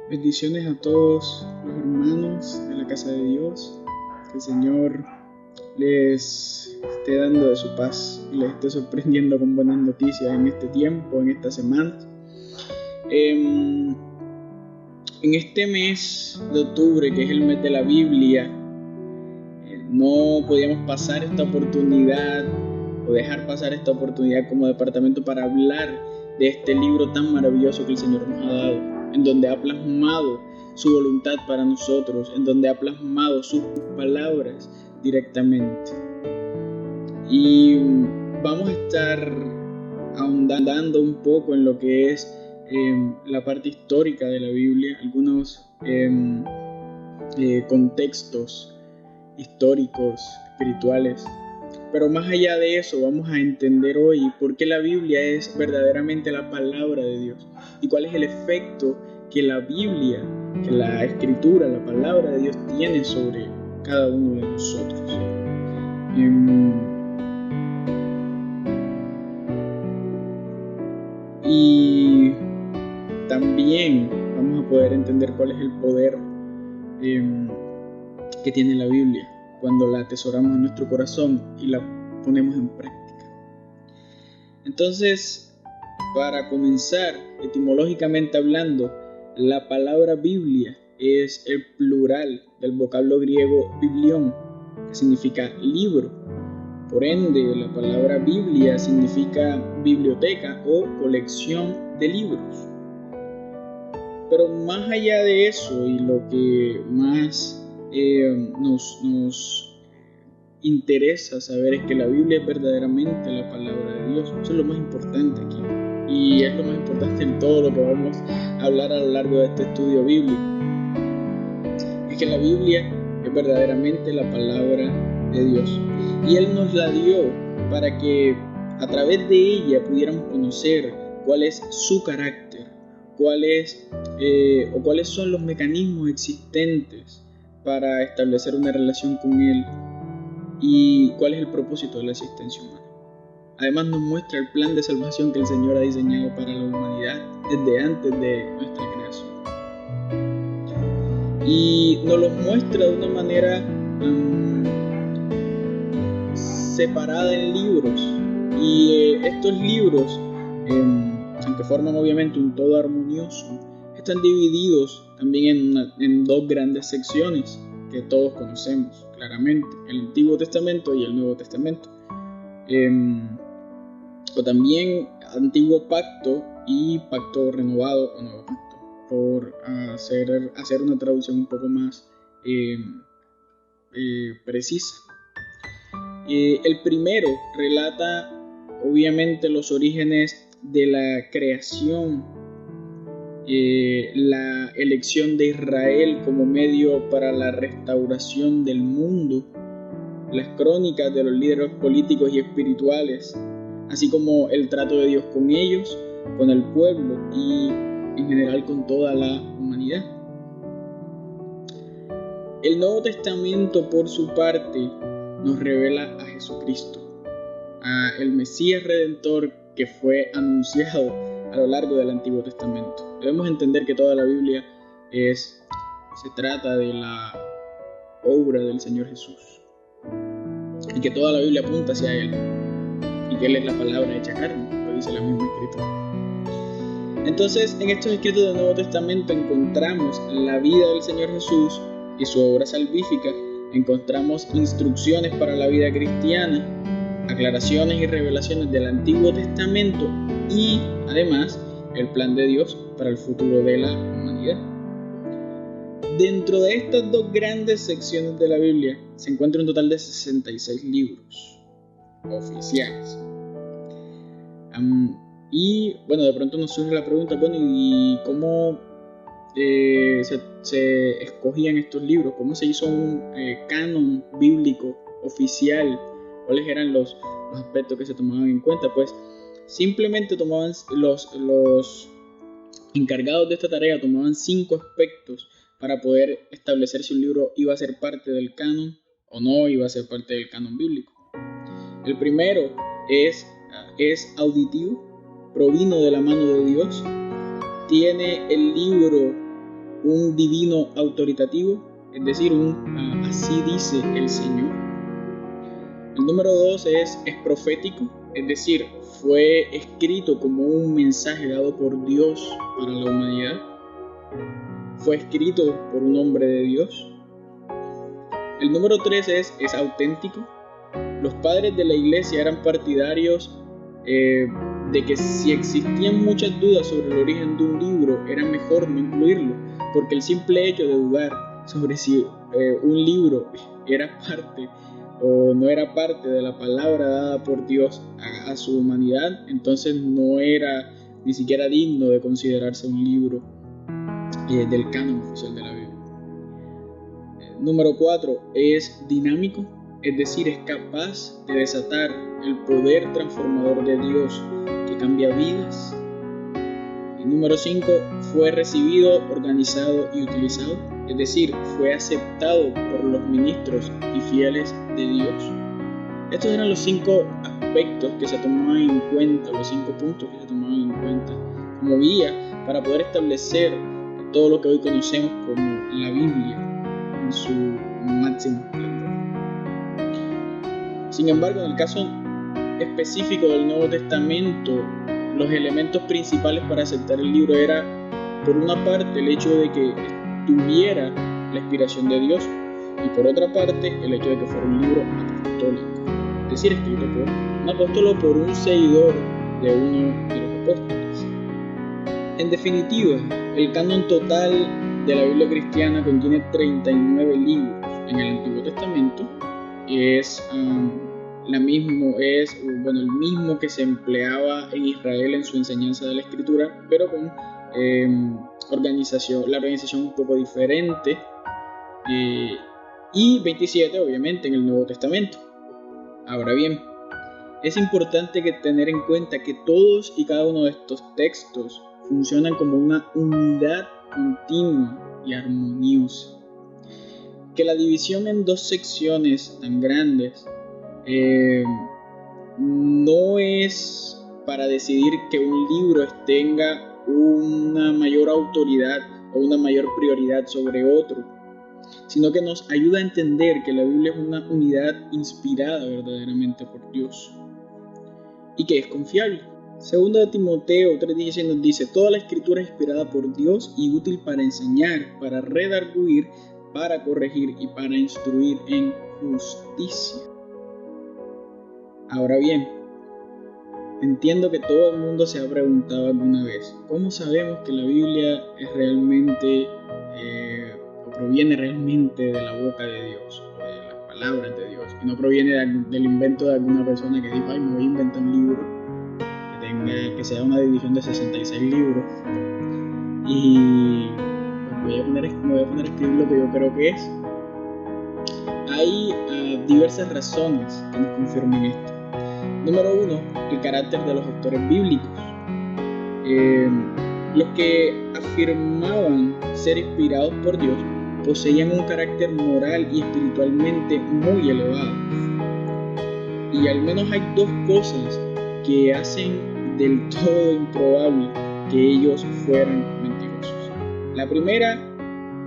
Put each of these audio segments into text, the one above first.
Bendiciones a todos los hermanos de la casa de Dios. Que el Señor les esté dando de su paz y les esté sorprendiendo con buenas noticias en este tiempo, en estas semanas. En este mes de octubre, que es el mes de la Biblia, no podíamos pasar esta oportunidad o dejar pasar esta oportunidad como departamento para hablar de este libro tan maravilloso que el Señor nos ha dado, en donde ha plasmado su voluntad para nosotros, en donde ha plasmado sus palabras directamente. Y vamos a estar ahondando un poco en lo que es la parte histórica de la Biblia, algunos contextos históricos, espirituales. Pero más allá de eso, vamos a entender hoy por qué la Biblia es verdaderamente la palabra de Dios y cuál es el efecto que la Biblia, que la Escritura, la palabra de Dios tiene sobre cada uno de nosotros. Y también vamos a poder entender cuál es el poder que tiene la Biblia cuando la atesoramos en nuestro corazón y la ponemos en práctica. Entonces, para comenzar, etimológicamente hablando, la palabra Biblia es el plural del vocablo griego biblión, que significa libro. Por ende, la palabra Biblia significa biblioteca o colección de libros. Pero más allá de eso, y lo que más nos interesa saber es que la Biblia es verdaderamente la palabra de Dios. Eso es lo más importante aquí. Y es lo más importante en todo lo que vamos a hablar a lo largo de este estudio bíblico. Es que la Biblia es verdaderamente la palabra de Dios. Y Él nos la dio para que a través de ella pudiéramos conocer cuál es su carácter, cuáles son los mecanismos existentes para establecer una relación con Él y cuál es el propósito de la existencia humana. Además nos muestra el plan de salvación que el Señor ha diseñado para la humanidad desde antes de nuestra creación. Y nos lo muestra de una manera separada en libros. Y estos libros, aunque forman obviamente un todo armonioso, están divididos también en dos grandes secciones que todos conocemos claramente, el Antiguo Testamento y el Nuevo Testamento, o también Antiguo Pacto y Pacto Renovado o Nuevo Pacto, por hacer una traducción un poco más precisa. El primero relata obviamente los orígenes de la creación, la elección de Israel como medio para la restauración del mundo, las crónicas de los líderes políticos y espirituales, así como el trato de Dios con ellos, con el pueblo y en general con toda la humanidad. El Nuevo Testamento, por su parte, nos revela a Jesucristo, a el Mesías Redentor que fue anunciado a lo largo del Antiguo Testamento. Debemos entender que toda la Biblia se trata de la obra del Señor Jesús y que toda la Biblia apunta hacia Él y que Él es la palabra hecha carne, lo dice la misma Escritura. Entonces, en estos escritos del Nuevo Testamento encontramos la vida del Señor Jesús y su obra salvífica, encontramos instrucciones para la vida cristiana, aclaraciones y revelaciones del Antiguo Testamento y, además, el plan de Dios para el futuro de la humanidad. Dentro de estas dos grandes secciones de la Biblia se encuentra un total de 66 libros oficiales. Y bueno, de pronto nos surge la pregunta, bueno, ¿y cómo se escogían estos libros? ¿Cómo se hizo un canon bíblico oficial? ¿Cuáles eran los aspectos que se tomaban en cuenta? Pues simplemente tomaban los encargados de esta tarea tomaban 5 aspectos para poder establecer si un libro iba a ser parte del canon o no iba a ser parte del canon bíblico. El primero es auditivo, provino de la mano de Dios, tiene el libro un divino autoritativo, es decir, así dice el Señor. El número 2 es profético, es decir, fue escrito como un mensaje dado por Dios para la humanidad. Fue escrito por un hombre de Dios. El número 3 es auténtico. Los padres de la iglesia eran partidarios de que si existían muchas dudas sobre el origen de un libro, era mejor no incluirlo, porque el simple hecho de dudar sobre si un libro era parte o no era parte de la palabra dada por Dios a su humanidad, entonces no era ni siquiera digno de considerarse un libro del canon oficial de la Biblia. Número 4 es dinámico, es decir, es capaz de desatar el poder transformador de Dios que cambia vidas. Y número 5 fue recibido, organizado y utilizado, es decir, fue aceptado por los ministros y fieles de Dios. Estos eran los 5 aspectos que se tomaban en cuenta, los 5 puntos que se tomaban en cuenta como guía para poder establecer todo lo que hoy conocemos como la Biblia en su máximo esplendor. Sin embargo, en el caso específico del Nuevo Testamento, los elementos principales para aceptar el libro era, por una parte, el hecho de que tuviera la inspiración de Dios, y por otra parte, el hecho de que fuera un libro apostólico, es decir, escrito por un apóstol o por un seguidor de uno de los apóstoles. En definitiva, el canon total de la Biblia cristiana contiene 39 libros en el Antiguo Testamento. Es el mismo que se empleaba en Israel en su enseñanza de la Escritura, pero con la organización un poco diferente, y 27 obviamente en el Nuevo Testamento. Ahora bien, es importante tener en cuenta que todos y cada uno de estos textos funcionan como una unidad continua y armoniosa. Que la división en 2 secciones tan grandes no es para decidir que un libro tenga una mayor autoridad o una mayor prioridad sobre otro, sino que nos ayuda a entender que la Biblia es una unidad inspirada verdaderamente por Dios y que es confiable. Segundo de Timoteo 3:16 nos dice: toda la escritura es inspirada por Dios y útil para enseñar, para redarguir, para corregir y para instruir en justicia. Ahora bien, entiendo que todo el mundo se ha preguntado alguna vez: ¿cómo sabemos que la Biblia es realmente o proviene realmente de la boca de Dios o de las palabras de Dios y no proviene del invento de alguna persona que dijo: ay, me voy a inventar un libro que sea una división de 66 libros y pues me voy a poner a escribir lo que yo creo que es? Hay diversas razones que nos confirman esto. Número 1, el carácter de los autores bíblicos. Los que afirmaban ser inspirados por Dios poseían un carácter moral y espiritualmente muy elevado. Y al menos hay 2 cosas que hacen del todo improbable que ellos fueran mentirosos. La primera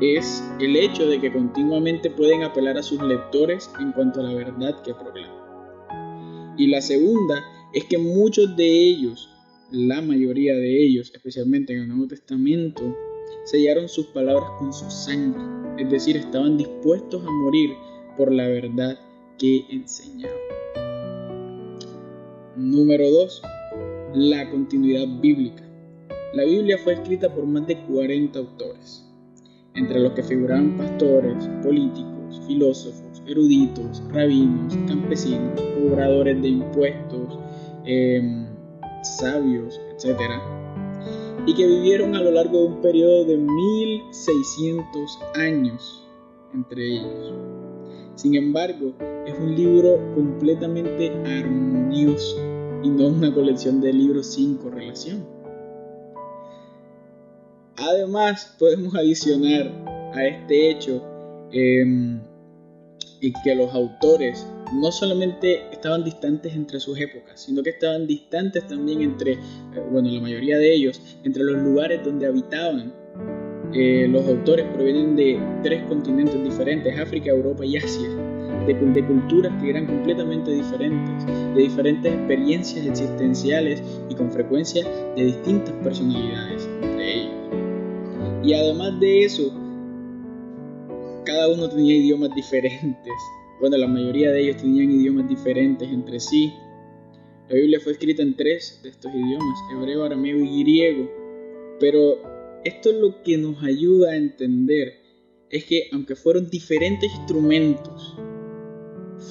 es el hecho de que continuamente pueden apelar a sus lectores en cuanto a la verdad que proclaman. Y la segunda es que muchos de ellos, la mayoría de ellos, especialmente en el Nuevo Testamento, sellaron sus palabras con su sangre, es decir, estaban dispuestos a morir por la verdad que enseñaban. Número 2, la continuidad bíblica. La Biblia fue escrita por más de 40 autores, entre los que figuraban pastores, políticos, filósofos, eruditos, rabinos, campesinos, cobradores de impuestos, sabios, etc. Y que vivieron a lo largo de un periodo de 1600 años entre ellos. Sin embargo, es un libro completamente armonioso y no una colección de libros sin correlación. Además, podemos adicionar a este hecho que los autores no solamente estaban distantes entre sus épocas, sino que estaban distantes también la mayoría de ellos, entre los lugares donde habitaban. Los autores provienen de 3 continentes diferentes, África, Europa y Asia, de culturas que eran completamente diferentes, de diferentes experiencias existenciales y con frecuencia de distintas personalidades entre ellos. Y además de eso, cada uno tenía idiomas diferentes. Bueno, la mayoría de ellos tenían idiomas diferentes entre sí. La Biblia fue escrita en 3 de estos idiomas, hebreo, arameo y griego. Pero esto es lo que nos ayuda a entender, es que aunque fueron diferentes instrumentos,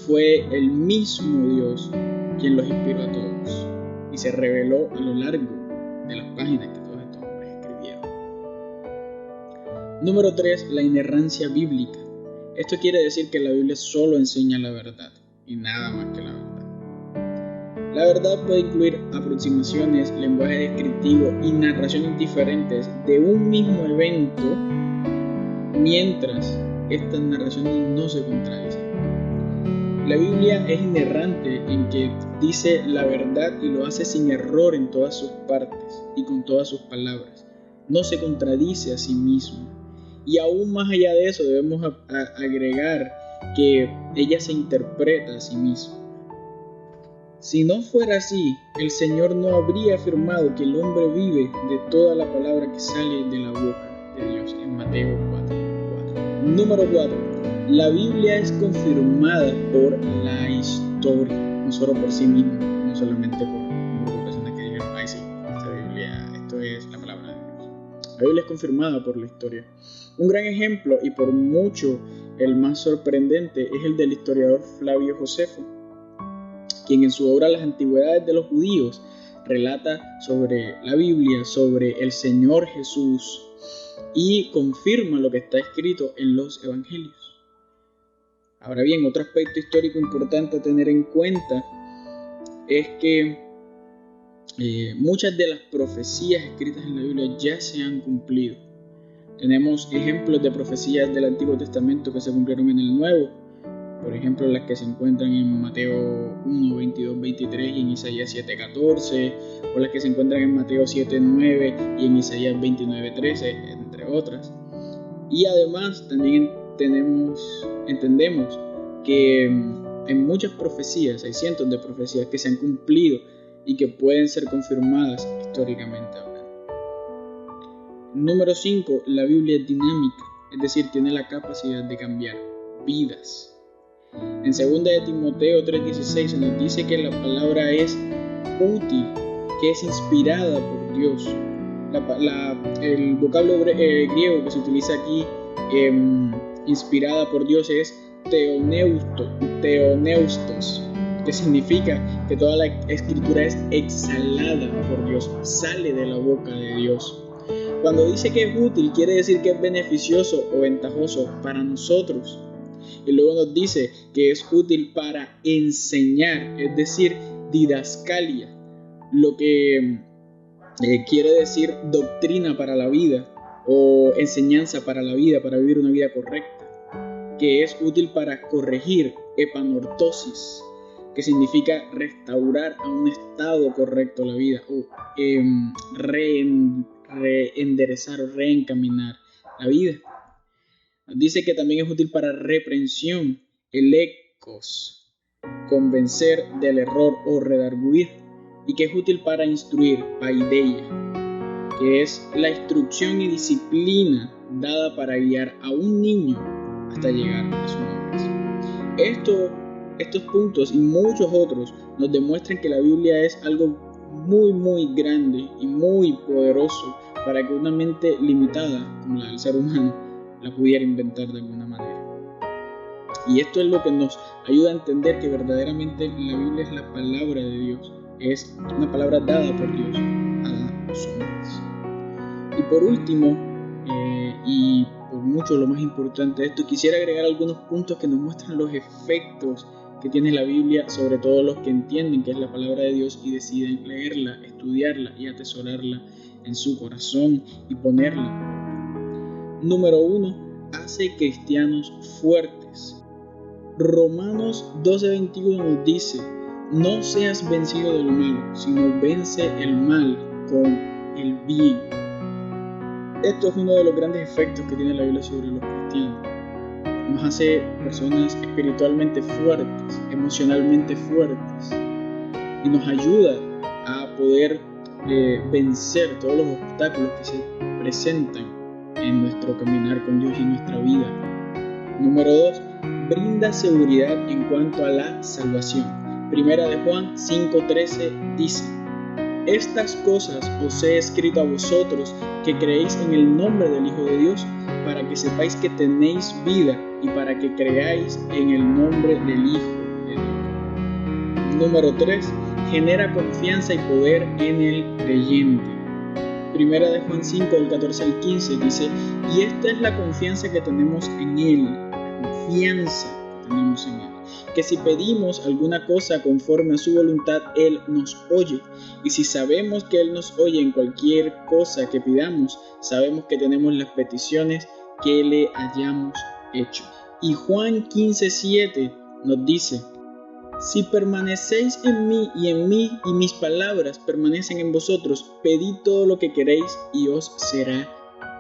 fue el mismo Dios quien los inspiró a todos y se reveló a lo largo de las páginas que todos estos hombres escribieron. Número 3, la inerrancia bíblica. Esto quiere decir que la Biblia solo enseña la verdad y nada más que la verdad. La verdad puede incluir aproximaciones, lenguaje descriptivo y narraciones diferentes de un mismo evento, mientras estas narraciones no se contradicen. La Biblia es inerrante en que dice la verdad y lo hace sin error en todas sus partes y con todas sus palabras. No se contradice a sí mismo. Y aún más allá de eso debemos agregar que ella se interpreta a sí misma. Si no fuera así, el Señor no habría afirmado que el hombre vive de toda la palabra que sale de la boca de Dios en Mateo 4:4. Número 4. La Biblia es confirmada por la historia, no solo por sí misma, no solamente por un grupo de personas que dijeron, ay sí, esta Biblia, esto es la palabra de Dios. La Biblia es confirmada por la historia. Un gran ejemplo, y por mucho el más sorprendente, es el del historiador Flavio Josefo, quien en su obra Las Antigüedades de los Judíos relata sobre la Biblia, sobre el Señor Jesús y confirma lo que está escrito en los Evangelios. Ahora bien, otro aspecto histórico importante a tener en cuenta es que muchas de las profecías escritas en la Biblia ya se han cumplido. Tenemos ejemplos de profecías del Antiguo Testamento que se cumplieron en el Nuevo. Por ejemplo, las que se encuentran en Mateo 1, 22, 23 y en Isaías 7, 14, o las que se encuentran en Mateo 7, 9 y en Isaías 29, 13, entre otras. Y además también entendemos que en muchas profecías, hay cientos de profecías que se han cumplido y que pueden ser confirmadas históricamente hablando. Número 5, la Biblia es dinámica, es decir, tiene la capacidad de cambiar vidas. En 2 de Timoteo 3:16 se nos dice que la palabra es útil, que es inspirada por Dios. El vocablo griego que se utiliza aquí, inspirada por Dios, es theoneustos, que significa que toda la escritura es exhalada por Dios, sale de la boca de Dios. Cuando dice que es útil, quiere decir que es beneficioso o ventajoso para nosotros. Y luego nos dice que es útil para enseñar, es decir, didascalia, lo que quiere decir doctrina para la vida o enseñanza para la vida, para vivir una vida correcta, que es útil para corregir, epanortosis, que significa restaurar a un estado correcto la vida o reenderezar o reencaminar la vida. Nos dice que también es útil para reprensión, elecos, convencer del error o redarguir, y que es útil para instruir, paideia, que es la instrucción y disciplina dada para guiar a un niño hasta llegar a su madurez. Estos puntos y muchos otros nos demuestran que la Biblia es algo muy muy grande y muy poderoso para que una mente limitada como la del ser humano la pudiera inventar de alguna manera. Y esto es lo que nos ayuda a entender que verdaderamente la Biblia es la palabra de Dios, es una palabra dada por Dios a los hombres. Y por último, y por mucho lo más importante de esto, quisiera agregar algunos puntos que nos muestran los efectos que tiene la Biblia sobre todo los que entienden que es la palabra de Dios y deciden leerla, estudiarla y atesorarla en su corazón y ponerla. Número 1, hace cristianos fuertes. Romanos 12:21 nos dice: no seas vencido del mal, sino vence el mal con el bien. Esto es uno de los grandes efectos que tiene la Biblia sobre los cristianos. Nos hace personas espiritualmente fuertes, emocionalmente fuertes, y nos ayuda a poder vencer todos los obstáculos que se presentan en nuestro caminar con Dios y en nuestra vida. Número 2, brinda seguridad en cuanto a la salvación. Primera de Juan 5:13 dice: estas cosas os he escrito a vosotros que creéis en el nombre del Hijo de Dios, para que sepáis que tenéis vida y para que creáis en el nombre del Hijo de Dios. Número 3, genera confianza y poder en el creyente. Primera de Juan 5, del 14 al 15 dice: y esta es la confianza que tenemos en Él, que si pedimos alguna cosa conforme a su voluntad, Él nos oye. Y si sabemos que Él nos oye en cualquier cosa que pidamos, sabemos que tenemos las peticiones que le hayamos hecho. Y Juan 15:7 nos dice: si permanecéis en mí y mis palabras permanecen en vosotros, pedid todo lo que queréis y os será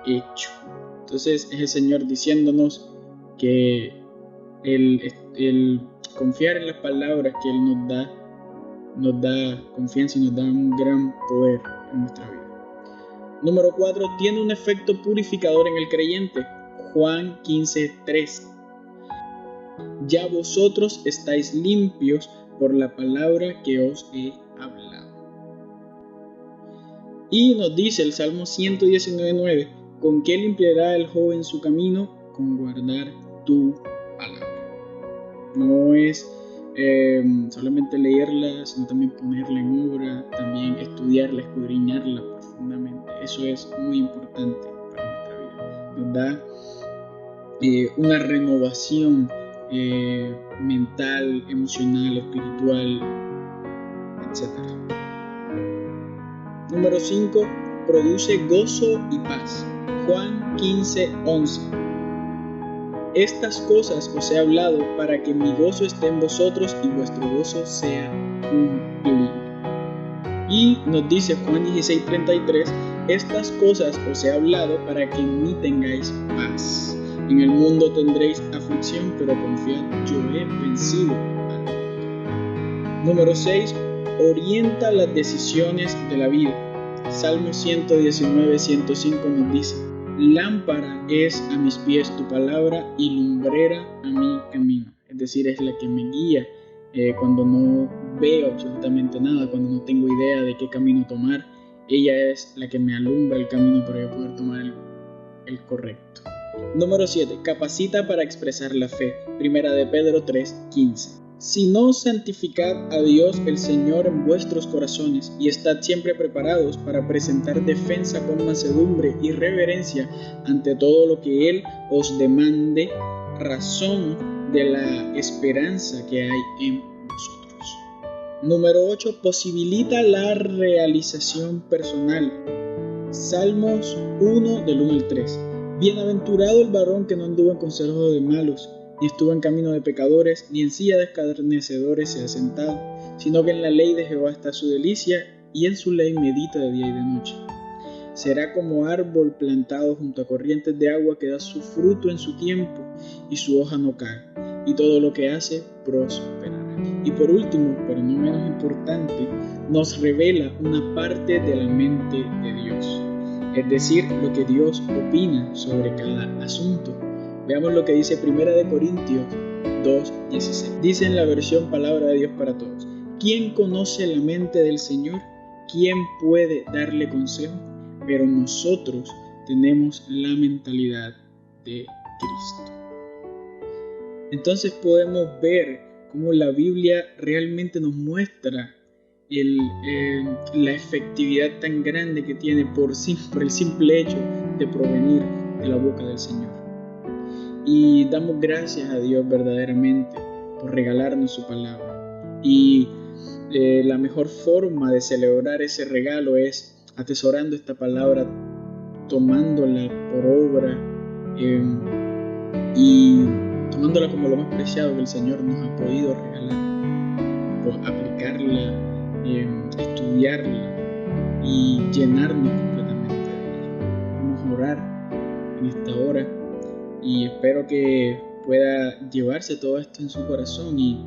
hecho. Entonces es el Señor diciéndonos que el confiar en las palabras que Él nos da confianza y nos da un gran poder en nuestra vida. Número 4, tiene un efecto purificador en el creyente. Juan 15:3. Ya vosotros estáis limpios por la palabra que os he hablado. Y nos dice el Salmo 119:9: ¿con qué limpiará el joven su camino? Con guardar tu palabra. No es solamente leerla, sino también ponerla en obra, también estudiarla, escudriñarla profundamente. Eso es muy importante para nuestra vida. Nos da una renovación mental, emocional, espiritual, etc. Número 5, produce gozo y paz. Juan 15:11. Estas cosas os he hablado para que mi gozo esté en vosotros y vuestro gozo sea cumplido. Y nos dice Juan 16:33: estas cosas os he hablado para que en mí tengáis paz. En el mundo tendréis aflicción, pero confiad, yo he vencido al mundo. Número 6, orienta las decisiones de la vida. Salmo 119:105 nos dice: lámpara es a mis pies tu palabra y lumbrera a mi camino. Es decir, es la que me guía cuando no veo absolutamente nada, cuando no tengo idea de qué camino tomar. Ella es la que me alumbra el camino para yo poder tomar el correcto. Número 7, capacita para expresar la fe. Primera de Pedro 3:15. Si no, santificad a Dios el Señor en vuestros corazones y estad siempre preparados para presentar defensa con mansedumbre y reverencia ante todo lo que Él os demande, razón de la esperanza que hay en vosotros. Número 8, posibilita la realización personal. Salmos 1, del 1 al 3. Bienaventurado el varón que no anduvo en consejo de malos, ni estuvo en camino de pecadores, ni en silla de escarnecedores se ha sentado, sino que en la ley de Jehová está su delicia, y en su ley medita de día y de noche. Será como árbol plantado junto a corrientes de agua que da su fruto en su tiempo, y su hoja no cae, y todo lo que hace prosperará. Y por último, pero no menos importante, nos revela una parte de la mente de Dios, es decir, lo que Dios opina sobre cada asunto. Veamos lo que dice 1 Corintios 2:16. Dice en la versión Palabra de Dios para Todos: ¿quién conoce la mente del Señor? ¿Quién puede darle consejo? Pero nosotros tenemos la mentalidad de Cristo. Entonces podemos ver cómo la Biblia realmente nos muestra la efectividad tan grande que tiene por el simple hecho de provenir de la boca del Señor. Y damos gracias a Dios verdaderamente por regalarnos su palabra. Y la mejor forma de celebrar ese regalo es atesorando esta palabra, tomándola por obra y tomándola como lo más preciado que el Señor nos ha podido regalar, por aplicarla, estudiarla y llenarnos completamente de ella. Vamos a orar en esta hora y espero que pueda llevarse todo esto en su corazón y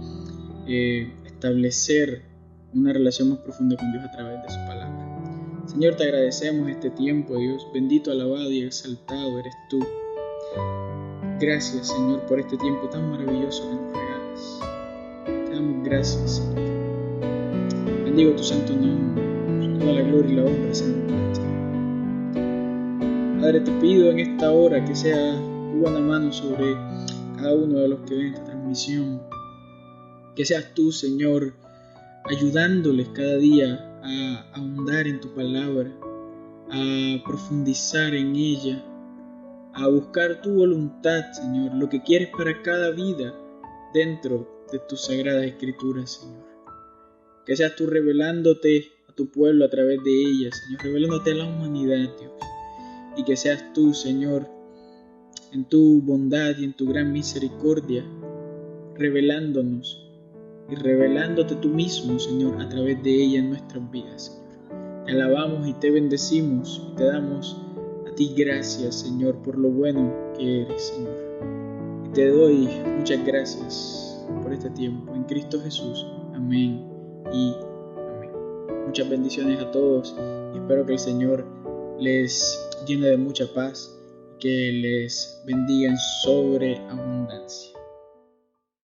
establecer una relación más profunda con Dios a través de su palabra. Señor, te agradecemos este tiempo, Dios. Bendito, alabado y exaltado eres tú. Gracias, Señor, por este tiempo tan maravilloso que nos regalas. Te damos gracias, Señor. Bendigo tu santo nombre, toda la gloria y la honra, Señor. Padre, te pido en esta hora que sea tu buena mano sobre cada uno de los que ven esta transmisión. Que seas tú, Señor, ayudándoles cada día a ahondar en tu palabra, a profundizar en ella, a buscar tu voluntad, Señor, lo que quieres para cada vida dentro de tus sagradas escrituras, Señor. Que seas tú revelándote a tu pueblo a través de ellas, Señor, revelándote a la humanidad, Dios. Y que seas tú, Señor, en tu bondad y en tu gran misericordia, revelándonos y revelándote tú mismo, Señor, a través de ella en nuestras vidas, Señor. Te alabamos y te bendecimos y te damos a ti gracias, Señor, por lo bueno que eres, Señor. Y te doy muchas gracias por este tiempo. En Cristo Jesús. Amén y amén. Muchas bendiciones a todos y espero que el Señor les llene de mucha paz y que les bendiga en sobreabundancia.